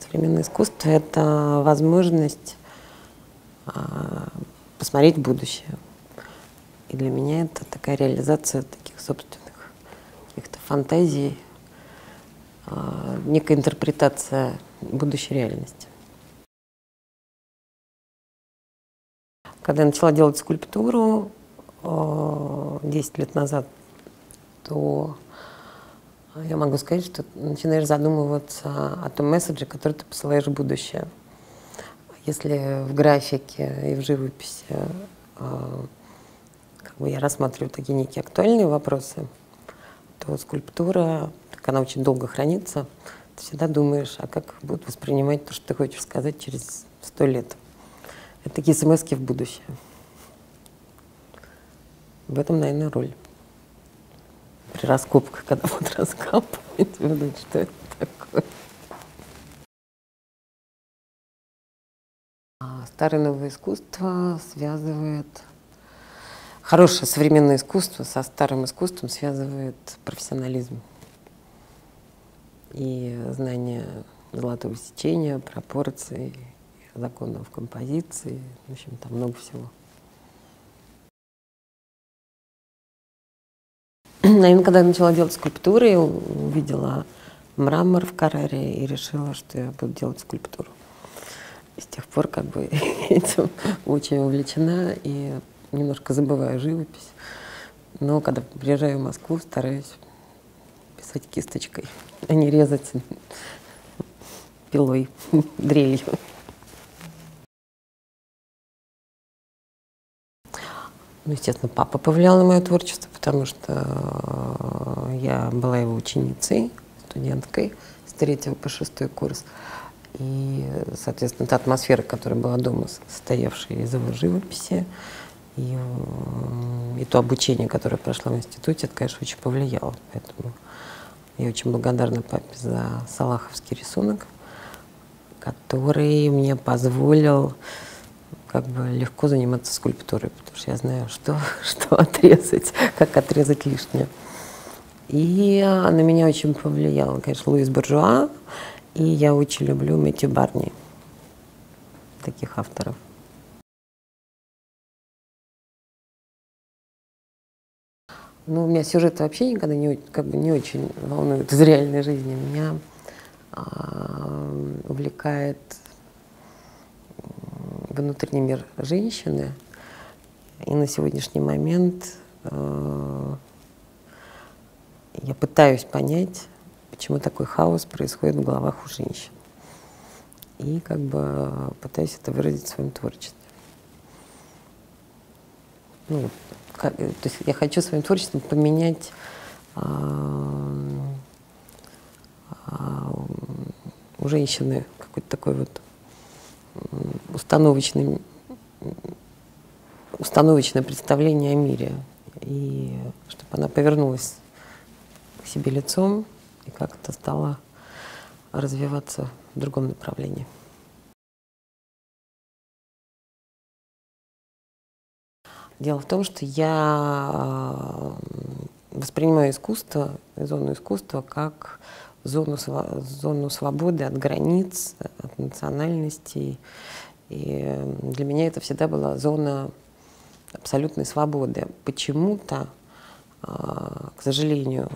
Современное искусство — это возможность посмотреть в будущее. И для меня это такая реализация таких собственных каких-то фантазий, некая интерпретация будущей реальности. Когда я начала делать скульптуру 10 лет назад, то я могу сказать, что начинаешь задумываться о том месседже, который ты посылаешь в будущее. Если в графике и в живописи я рассматриваю такие некие актуальные вопросы, то скульптура, так она очень долго хранится, ты всегда думаешь, а как будут воспринимать то, что ты хочешь сказать через 100 лет. Это такие смс-ки в будущее. В этом, наверное, роль. При раскопках, когда будут раскапывать, будут, что это такое. Старое и новое искусство связывает... Хорошее современное искусство со старым искусством связывает профессионализм и знание золотого сечения, пропорций, законов композиции, в общем, там много всего. Наверное, когда я начала делать скульптуры, я увидела мрамор в Карраре и решила, что я буду делать скульптуру. И с тех пор этим очень увлечена и немножко забываю живопись. Но когда приезжаю в Москву, стараюсь писать кисточкой, а не резать пилой, дрелью. Ну, естественно, папа повлиял на мое творчество, потому что я была его ученицей, студенткой с 3 по 6 курс. И, соответственно, та атмосфера, которая была дома, состоявшая из его живописи, и то обучение, которое прошло в институте, это, конечно, очень повлияло. Поэтому я очень благодарна папе за салаховский рисунок, который мне позволил легко заниматься скульптурой, потому что я знаю, что отрезать, как отрезать лишнее. И на меня очень повлиял, конечно, Луис Буржуа, и я очень люблю Мэтью Барни, таких авторов. Ну, меня сюжеты вообще никогда не очень волнуют из реальной жизни. Меня увлекает внутренний мир женщины. И на сегодняшний момент я пытаюсь понять, почему такой хаос происходит в головах у женщин. И пытаюсь это выразить в своем творчестве. То есть я хочу своим творчеством поменять у женщины какой-то такой установочное представление о мире, и чтобы она повернулась к себе лицом и как-то стала развиваться в другом направлении. Дело в том, что я воспринимаю искусство, зону искусства, как зону свободы от границ, от национальностей. И для меня это всегда была зона абсолютной свободы. Почему-то, к сожалению,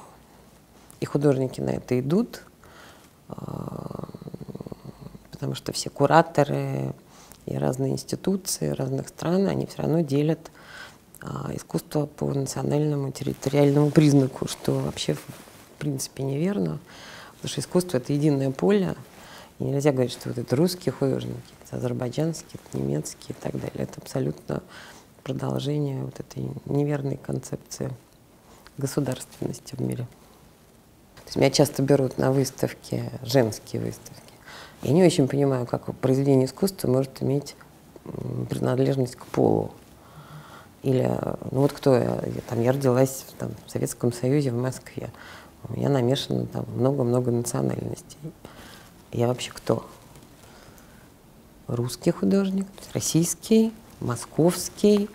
и художники на это идут, потому что все кураторы и разные институции разных стран, они все равно делят искусство по национальному территориальному признаку, что вообще в принципе неверно, потому что искусство — это единое поле, и нельзя говорить, что это русские художники, это азербайджанские, это немецкие и так далее. Это абсолютно продолжение этой неверной концепции государственности в мире. То есть меня часто берут на выставки, женские выставки. Я не очень понимаю, как произведение искусства может иметь принадлежность к полу. Или, кто я? Я родилась в Советском Союзе, в Москве. У меня намешано много-много национальностей. Я вообще кто? Русский художник, российский, московский,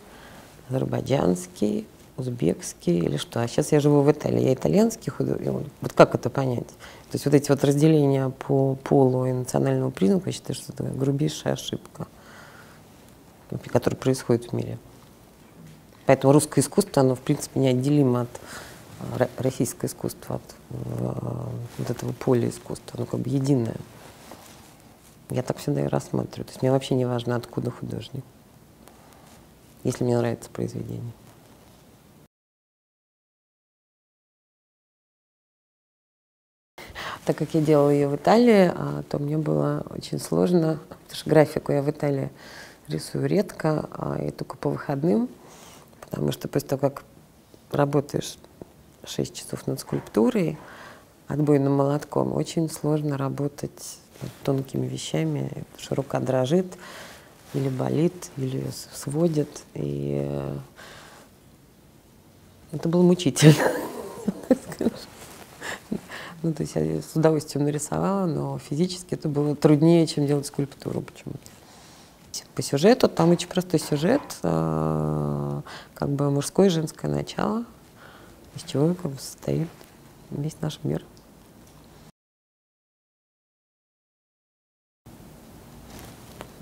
азербайджанский, узбекский или что. А сейчас я живу в Италии, я итальянский художник. Вот как это понять? То есть вот эти вот разделения по полу и национальному признаку, я считаю, что это грубейшая ошибка, которая происходит в мире. Поэтому русское искусство, оно в принципе неотделимо от российского искусства, от вот этого поля искусства, оно как бы единое. Я так всегда и рассматриваю. То есть мне вообще не важно, откуда художник, если мне нравится произведение. Так как я делала ее в Италии, то мне было очень сложно, потому что графику я в Италии рисую редко, и только по выходным, потому что после того, как работаешь 6 часов над скульптурой отбойным молотком, очень сложно работать над тонкими вещами, потому что рука дрожит, или болит, или сводит, и это было мучительно. Ну, то есть я с удовольствием нарисовала, но физически это было труднее, чем делать скульптуру почему-то. По сюжету, там очень простой сюжет, как бы мужское и женское начало, из чего как бы состоит весь наш мир.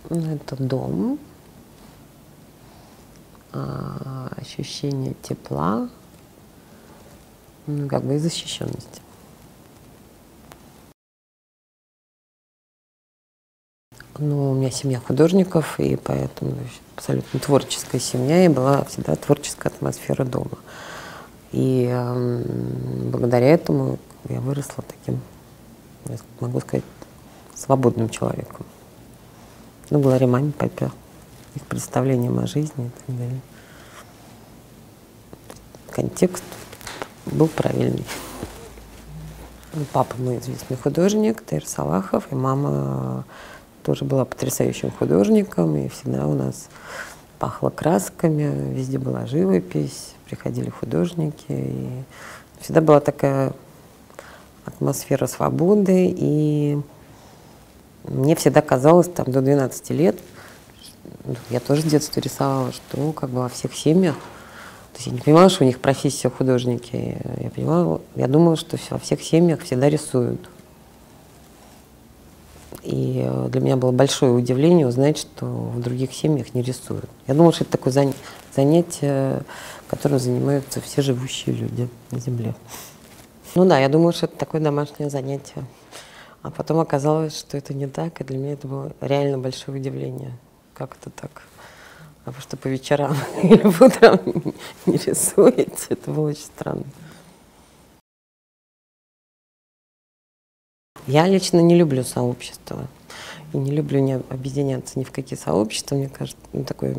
Это дом, ощущение тепла, ну, как бы и защищенности. Ну, у меня семья художников, и поэтому абсолютно творческая семья, и была всегда творческая атмосфера дома. И благодаря этому я выросла таким, я могу сказать, свободным человеком. Ну, благодаря маме, папе, их представлениям о жизни и так далее. Контекст был правильный. Папа мой известный художник, Таир Салахов, и мама тоже была потрясающим художником, и всегда у нас пахло красками, везде была живопись, приходили художники, и всегда была такая атмосфера свободы, и мне всегда казалось, там, до 12 лет, я тоже с детства рисовала, что как бы во всех семьях, то есть я не понимала, что у них профессия художники, я думала, что во всех семьях всегда рисуют. И для меня было большое удивление узнать, что в других семьях не рисуют. Я думала, что это такое занятие, которым занимаются все живущие люди на Земле. Ну да, я думала, что это такое домашнее занятие. А потом оказалось, что это не так, и для меня это было реально большое удивление. Как это так? А вы что, по вечерам или по утрам не рисуете? Это было очень странно. Я лично не люблю сообщества. И не люблю не объединяться ни в какие сообщества, мне кажется. Ну, такое,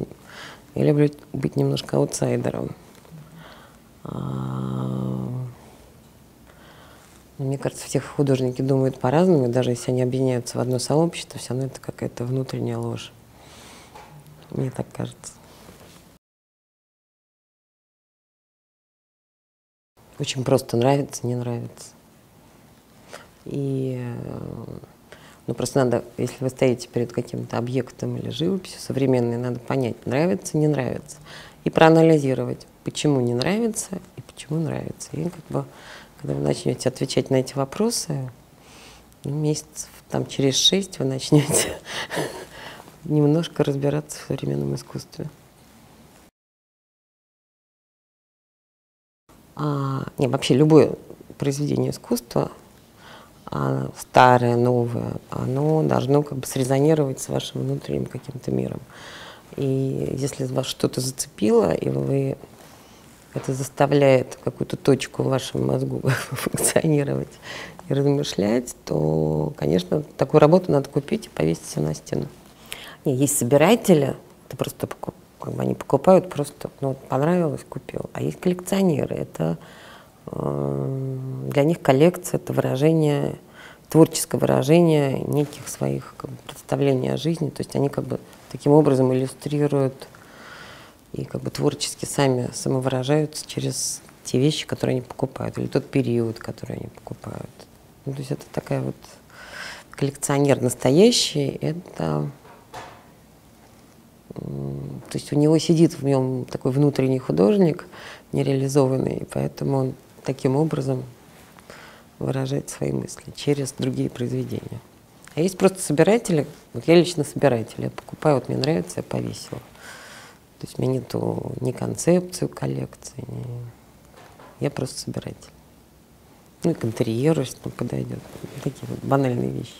я люблю быть немножко аутсайдером. Мне кажется, все художники думают по-разному, и даже если они объединяются в одно сообщество, все равно это какая-то внутренняя ложь. Мне так кажется. Очень просто нравится, не нравится. И ну, просто надо, если вы стоите перед каким-то объектом или живописью современной, надо понять, нравится, не нравится. И проанализировать, почему не нравится и почему нравится. И как бы, когда вы начнете отвечать на эти вопросы, ну, месяцев там, через 6 вы начнете немножко разбираться в современном искусстве. Не, вообще любое произведение искусства, старое, новое, оно должно как бы срезонировать с вашим внутренним каким-то миром. И если вас что-то зацепило, и вы это заставляет какую-то точку в вашем мозгу функционировать и размышлять, то, конечно, такую работу надо купить и повесить себе на стену. Не, есть собиратели, это просто как бы они покупают просто, ну, вот понравилось, купил. А есть коллекционеры, это для них коллекция — это выражение, творческое выражение неких своих как бы представлений о жизни. То есть они как бы таким образом иллюстрируют и как бы творчески сами самовыражаются через те вещи, которые они покупают, или тот период, который они покупают. Ну, то есть это такая вот коллекционер настоящий, это То есть у него сидит в нем такой внутренний художник, нереализованный, и поэтому он таким образом выражает свои мысли через другие произведения. А есть просто собиратели, вот я лично собиратель, я покупаю, вот мне нравится, я повесила. То есть у меня нету ни концепции коллекции, я просто собиратель. Ну и к интерьеру, что подойдет. Такие вот банальные вещи.